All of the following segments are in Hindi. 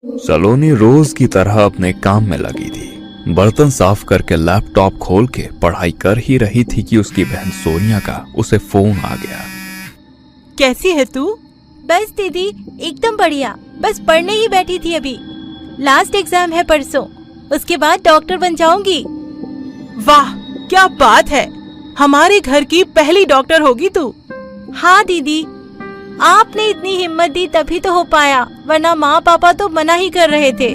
सलोनी रोज की तरह अपने काम में लगी थी। बर्तन साफ करके लैपटॉप खोल के पढ़ाई कर ही रही थी कि उसकी बहन सोनिया का उसे फोन आ गया। कैसी है तू? बस दीदी एकदम बढ़िया। बस पढ़ने ही बैठी थी अभी। लास्ट एग्जाम है परसों, उसके बाद डॉक्टर बन जाऊंगी। वाह क्या बात है, हमारे घर की पहली डॉक्टर होगी तू। हाँ दीदी, आपने इतनी हिम्मत दी तभी तो हो पाया, वरना माँ पापा तो मना ही कर रहे थे।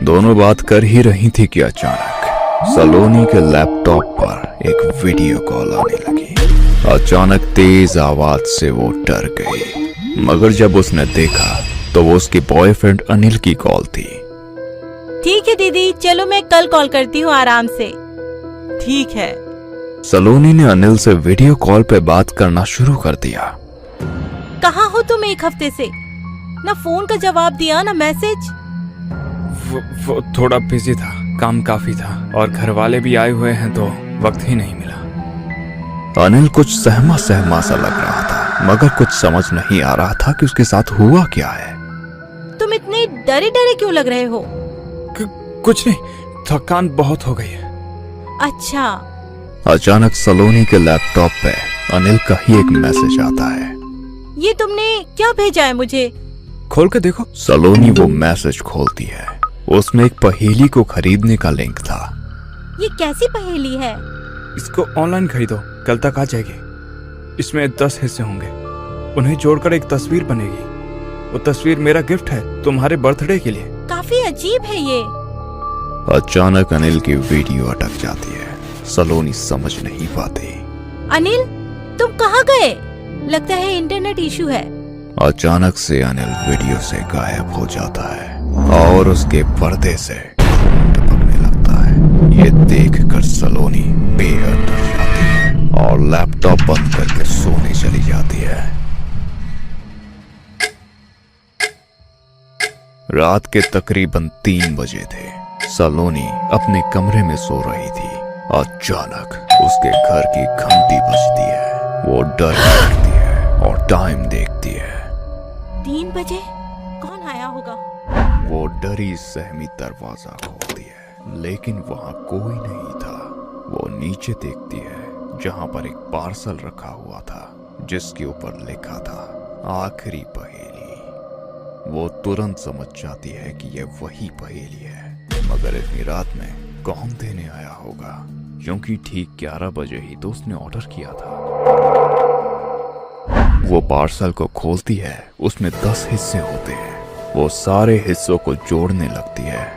दोनों बात कर ही रही थी कि अचानक सलोनी के लैपटॉप पर एक वीडियो कॉल आने लगी। अचानक तेज आवाज से वो डर गई, मगर जब उसने देखा तो वो उसके बॉयफ्रेंड अनिल की कॉल थी। ठीक है दीदी, चलो मैं कल कॉल करती हूँ आराम से। ठीक है। सलोनी ने अनिल से वीडियो कॉल पे बात करना शुरू कर दिया। कहाँ हो तुम एक हफ्ते से? ना फोन का जवाब दिया ना मैसेज। वो थोड़ा बिजी था, काम काफी था और घर वाले भी आए हुए हैं तो वक्त ही नहीं मिला। अनिल कुछ सहमा सहमा सा लग रहा था, मगर कुछ समझ नहीं आ रहा था कि उसके साथ हुआ क्या है। तुम इतने डरे डरे क्यों लग रहे हो? कुछ नहीं, थकान बहुत हो गई है। अच्छा। अचानक सलोनी के लैपटॉप पे अनिल का ही एक मैसेज आता है। ये तुमने क्या भेजा है मुझे? खोल के देखो। सलोनी वो मैसेज खोलती है, उसमें एक पहेली को खरीदने का लिंक था। ये कैसी पहेली है? इसको ऑनलाइन खरीदो, कल तक आ जाएगी। इसमें 10 हिस्से होंगे, उन्हें जोड़कर एक तस्वीर बनेगी। वो तस्वीर मेरा गिफ्ट है तुम्हारे बर्थडे के लिए। काफी अजीब है ये। अचानक अनिल की वीडियो अटक जाती है। सलोनी समझ नहीं पाती। अनिल तुम कहाँ गए? लगता है इंटरनेट इशू है। अचानक से अनिल वीडियो से गायब हो जाता है और उसके पर्दे से खून टपकने लगता है। ये देखकर सलोनी बेहद डर जाती है और लैपटॉप बंद करके सोने चली जाती है। रात के तकरीबन 3 बजे थे। सलोनी अपने कमरे में सो रही थी। अचानक उसके घर की घंटी बजती है। वो डर जाती है और टाइम देखती है। 3 बजे? कौन आया होगा? वो डरी सहमी दरवाजा खोलती है, लेकिन वहां कोई नहीं था। वो नीचे देखती है, जहां पर एक पार्सल रखा हुआ था, जिसके ऊपर लिखा था आखिरी पहेली। वो तुरंत समझ जाती है कि यह वही पहेली है, मगर इतनी रात में कौन देने आया होगा, क्योंकि ठीक 11 बजे ही तो उसने ऑर्डर किया था। वो पार्सल को खोलती है, उसमें 10 हिस्से होते हैं। वो सारे हिस्सों को जोड़ने लगती है।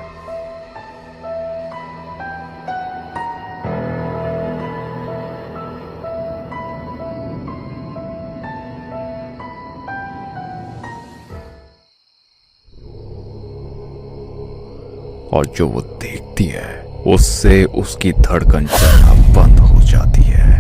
और जो वो देखती है, उससे उसकी धड़कन चलना बंद हो जाती है।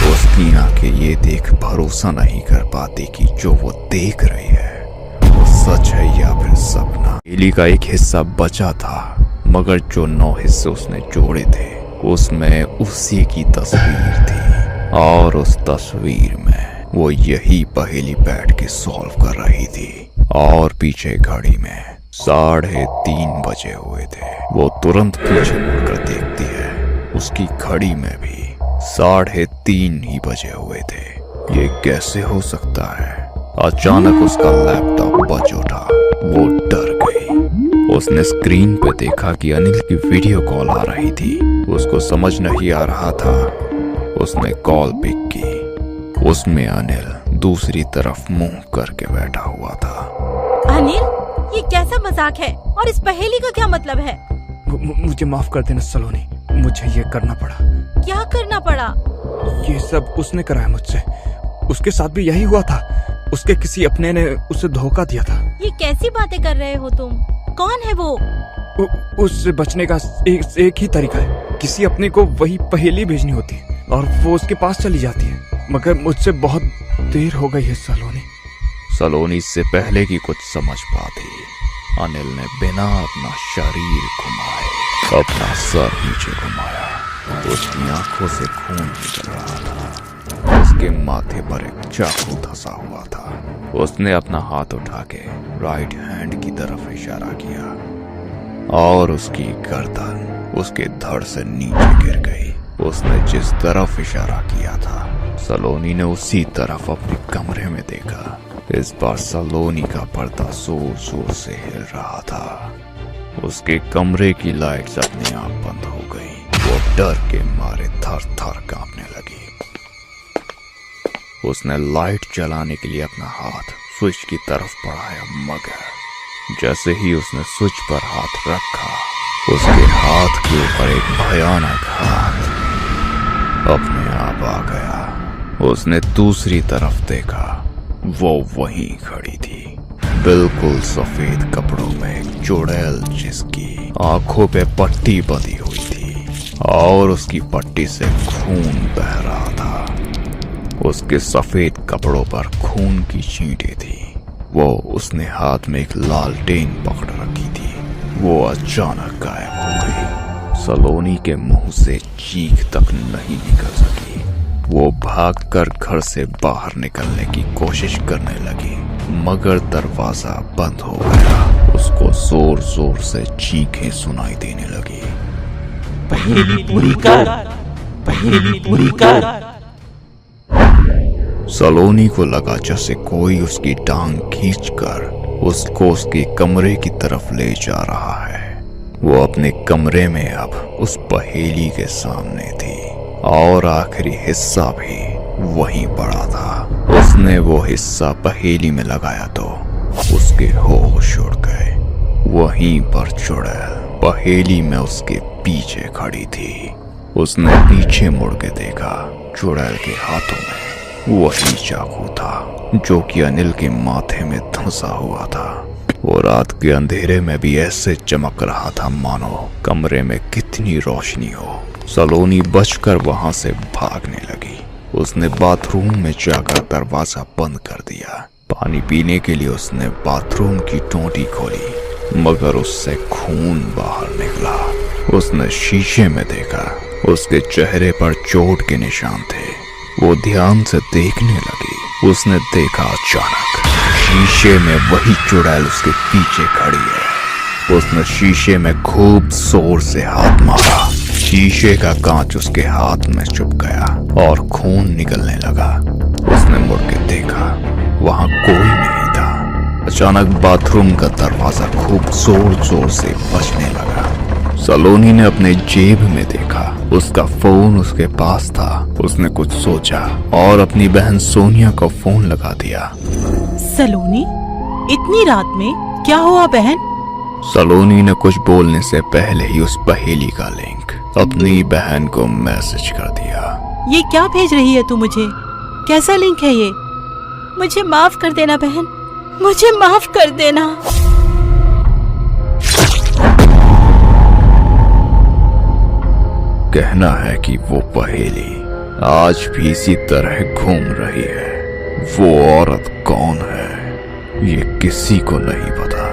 उसकी आंखें ये देख भरोसा नहीं कर पाती कि जो वो देख रही है वो सच है या फिर सपना। पहेली का एक हिस्सा बचा था, मगर जो 9 हिस्से उसने जोड़े थे उसमें उसी की तस्वीर थी, और उस तस्वीर में वो यही पहेली बैठ के सॉल्व कर रही थी। और पीछे घड़ी में 3:30 बजे हुए थे। वो तुरंत पीछे मुड़कर देखती है, उसकी घड़ी में भी 3:30 ही बजे हुए थे। ये कैसे हो सकता है? अचानक उसका लैपटॉप बज उठा। वो डर गई। उसने स्क्रीन पे देखा कि अनिल की वीडियो कॉल आ रही थी। उसको समझ नहीं आ रहा था। उसने कॉल पिक की। उसमें अनिल दूसरी तरफ मुंह करके बैठा हुआ था। अनिल, ये कैसा मजाक है? और इस पहेली का क्या मतलब है? मुझे माफ कर देना सलोनी, मुझे ये करना पड़ा। क्या करना पड़ा? ये सब उसने कराया मुझसे। उसके साथ भी यही हुआ था। उसके किसी अपने ने उसे धोखा दिया था। ये कैसी बातें कर रहे हो तुम? कौन है वो? उससे बचने का एक ही तरीका है, किसी अपने को वही पहेली भेजनी होती है और वो उसके पास चली जाती है। मगर मुझसे बहुत देर हो गई है सलोनी। सलोनी से पहले की कुछ समझ पाती, अनिल ने बिना अपना शरीर घुमाए अपना सर नीचे घुमाया। उसकी आंखों से खून निकल रहा था। उसके माथे पर एक चाकू धंसा हुआ था। उसने अपना हाथ उठा के राइट हैंड की तरफ इशारा किया और उसकी गर्दन उसके धड़ से नीचे गिर गई। उसने जिस तरफ इशारा किया था सलोनी ने उसी तरफ अपने कमरे में देखा। इस बार सलोनी का पर्दा जोर जोर से हिल रहा था। उसके कमरे की लाइट्स अपने आप बंद हो गई। वो डर के मारे थर थर कांपने लगी। उसने लाइट जलाने के लिए अपना हाथ स्विच की तरफ बढ़ाया, मगर जैसे ही उसने स्विच पर हाथ रखा उसके हाथ के ऊपर एक भयानक हाथ अपने आप आ गया। उसने दूसरी तरफ देखा, वो वहीं खड़ी थी, बिल्कुल सफेद कपड़ों में एक चुड़ैल जिसकी आंखों पे पट्टी बंधी हुई थी और उसकी पट्टी से खून बह रहा था। उसके सफेद कपड़ों पर खून की छींटें थी। उसने हाथ में एक लालटेन पकड़ रखी थी। वो अचानक गायब हो गई। सलोनी के मुंह से चीख तक नहीं निकल सकी। वो भागकर घर से बाहर निकलने की कोशिश करने लगी, मगर दरवाजा बंद हो गया। उसको जोर जोर से चीखें सुनाई देने लगी। पहेली पूरी कर, पहेली पूरी कर। सलोनी को लगा जैसे कोई उसकी टांग खींचकर उसको उसके कमरे की तरफ ले जा रहा है। वो अपने कमरे में अब उस पहेली के सामने थी और आखिरी हिस्सा भी वहीं पड़ा था। उसने वो हिस्सा पहेली में लगाया तो उसके होश उड़ गए। वहीं पर चुड़ैल पहेली में उसके पीछे खड़ी थी। उसने पीछे मुड़ के देखा, चुड़ैल के हाथों में वही चाकू था जो कि अनिल के माथे में धंसा हुआ था। वो रात के अंधेरे में भी ऐसे चमक रहा था मानो कमरे में कितनी रोशनी हो। सलोनी बचकर वहां से भागने लगी। उसने बाथरूम में जाकर दरवाजा बंद कर दिया। पानी पीने के लिए उसने बाथरूम की टोंटी खोली, मगर उससे खून बाहर निकला। उसने शीशे में देखा, उसके चेहरे पर चोट के निशान थे। वो ध्यान से देखने लगी। उसने देखा अचानक शीशे में वही चुड़ैल उसके पीछे खड़ी है। उसने शीशे में खूब जोर से हाथ मारा। शीशे का कांच उसके हाथ में चुभ गया और खून निकलने लगा। उसने मुड़ के देखा, वहां कोई नहीं था। अचानक बाथरूम का दरवाजा खूब जोर जोर से बजने लगा। सलोनी ने अपने जेब में देखा, उसका फोन उसके पास था। उसने कुछ सोचा और अपनी बहन सोनिया को फोन लगा दिया। सलोनी, इतनी रात में क्या हुआ बहन? सलोनी ने कुछ बोलने से पहले ही उस पहेली का लिंक अपनी बहन को मैसेज कर दिया। ये क्या भेज रही है तू मुझे? कैसा लिंक है ये? मुझे माफ कर देना बहन, मुझे माफ कर देना। कहना है कि वो पहेली आज भी इसी तरह घूम रही है। वो औरत कौन है ये किसी को नहीं पता।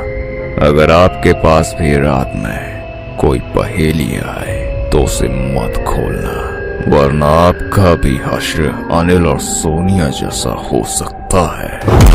अगर आपके पास भी रात में कोई पहेली आए तो उसे मत खोलना, वरना आपका भी हश्र अनिल और सोनिया जैसा हो सकता है।